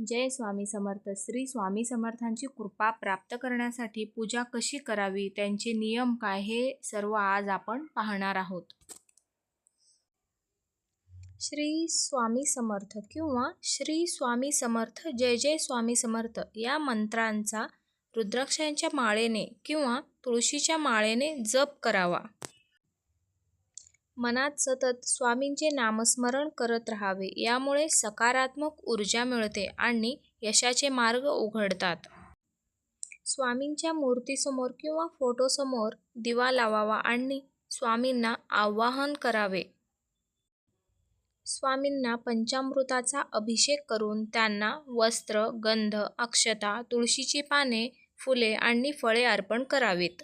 जय स्वामी समर्थ. श्री स्वामी समर्थांची कृपा प्राप्त करण्यासाठी पूजा कशी करावी, त्यांचे नियम काय, हे सर्व आज आपण पाहणार आहोत. श्री स्वामी समर्थ किंवा श्री स्वामी समर्थ, जय जय स्वामी समर्थ या मंत्रांचा रुद्राक्षांच्या माळेने किंवा तुळशीच्या माळेने जप करावा. मनात सतत स्वामींचे नामस्मरण करत राहावे. यामुळे सकारात्मक ऊर्जा मिळते आणि यशाचे मार्ग उघडतात. स्वामींच्या मूर्तीसमोर किंवा फोटोसमोर दिवा लावावा आणि स्वामींना आवाहन करावे. स्वामींना पंचामृताचा अभिषेक करून त्यांना वस्त्र, गंध, अक्षता, तुळशीची पाने, फुले आणि फळे अर्पण करावीत.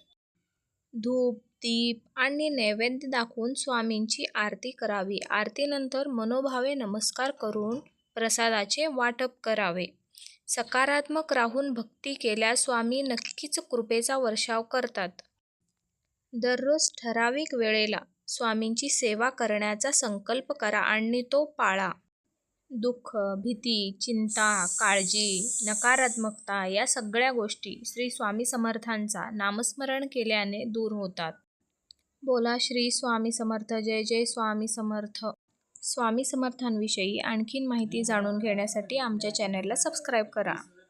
धूप, दीप आणि नैवेद्य दाखवून स्वामींची आरती करावी. आरतीनंतर मनोभावे नमस्कार करून प्रसादाचे वाटप करावे. सकारात्मक राहून भक्ती केल्यास स्वामी नक्कीच कृपेचा वर्षाव करतात. दररोज ठराविक वेळेला स्वामींची सेवा करण्याचा संकल्प करा आणि तो पाळा. दुःख, भीती, चिंता, काळजी, नकारात्मकता या सगळ्या गोष्टी श्री स्वामी समर्थांचा नामस्मरण केल्याने दूर होतात. बोला श्री स्वामी समर्थ, जय जय स्वामी समर्थ. स्वामी समर्थांविषयी आणखीन माहिती जाणून घेण्यासाठी आमच्या चॅनलला सबस्क्राईब करा.